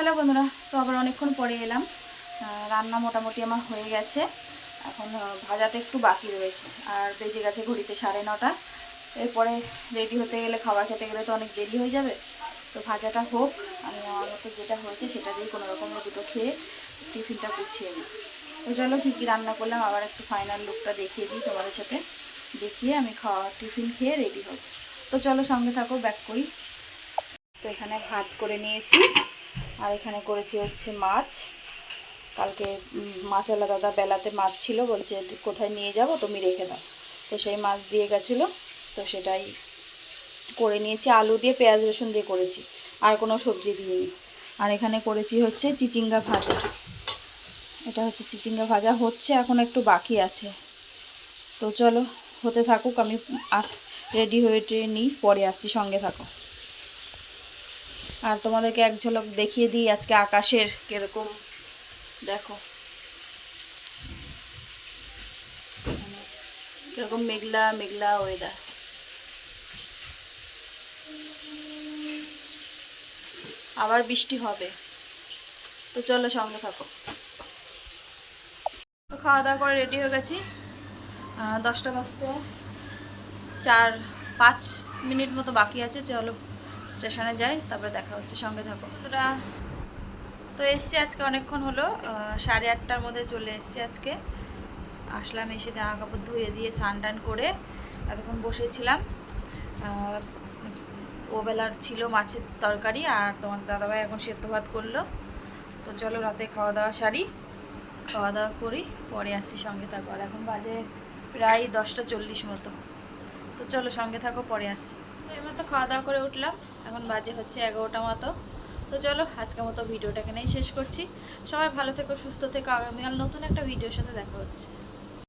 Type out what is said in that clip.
Hello বন্ধুরা, তো আবার অনেকক্ষণ পরে এলাম। রান্না মোটামুটি আমার হয়ে গেছে। এখন ভাজাটা একটু বাকি রয়েছে, আর বেজে গেছে ঘড়িতে 9:30। এরপরে রেডি হতে গেলে, খাবার খেতে গেলে তো অনেক দেরি হয়ে যাবে। তো ভাজাটা হোক, আমি আমার মতো যেটা হয়েছে সেটা দিয়ে কোনো রকমের দুটো খেয়ে টিফিনটা গুছিয়ে নিই। তো চলো কী কী রান্না করলাম আবার একটু ফাইনাল লুকটা দেখিয়ে দিই তোমাদের সাথে, দেখিয়ে আমি টিফিন খেয়ে রেডি হব। তো চলো সঙ্গে থাকো, ব্যাক করি। তো এখানে ভাত করে নিয়েছি, আর এখানে করেছি হচ্ছে মাছ। কালকে মাছওয়ালা দাদা বেলাতে মাছ ছিল, বলছে কোথায় নিয়ে যাব তুমি রেখে দাও, তো সেই মাছ দিয়ে গেছিলো, তো সেটাই করে নিয়েছি। আলু দিয়ে পেঁয়াজ রসুন দিয়ে করেছি, আর কোনো সবজি দিইনি। আর এখানে করেছি হচ্ছে চিচিঙ্গা ভাজা। এটা হচ্ছে চিচিঙ্গা ভাজা, হচ্ছে এখন একটু বাকি আছে। তো চলো হতে থাকুক, আমি রেডি হয়ে নিই, পরে আসছি, সঙ্গে থাকো। আর তোমাদেরকে এক ঝলক দেখিয়ে দিই আজকে আকাশের কিরকম, দেখো কিরকম মেঘলা মেঘলা ওয়েদার। আবার বৃষ্টি হবে, তো চলো সঙ্গে থাকো। তো খাওয়া দাওয়া করে রেডি হয়ে গেছি। 10টা বাজতে 4-5 মিনিট মতো বাকি আছে। চলো স্টেশনে যাই, তারপরে দেখা হচ্ছে, সঙ্গে থাকো। তো এসছি আজকে অনেকক্ষণ হলো, 8:30টার মধ্যে চলে এসছি আজকে। আসলাম, এসে জামা কাপড় ধুয়ে দিয়ে স্নান টান করে এতক্ষণ বসেছিলাম। ওবেলার ছিল মাছের তরকারি, আর তোমার দাদাভাই এখন সেদ্ধ ভাত করলো। তো চলো রাতে খাওয়া দাওয়া সারি, খাওয়া দাওয়া করি, পরে আসছি, সঙ্গে থাকো। আর এখন বাজে প্রায় 10:40 মতো। তো চলো সঙ্গে থাকো, পরে আসছি। তো এই মতো খাওয়া দাওয়া করে উঠলাম, এখন বাজে হচ্ছে 11টা মতো। তো চলো আজকের মতো ভিডিওটা এখানেই শেষ করছি। সবাই ভালো থেকো, সুস্থ থেকো। আগামীকাল নতুন একটা ভিডিওর সাথে দেখা হচ্ছে।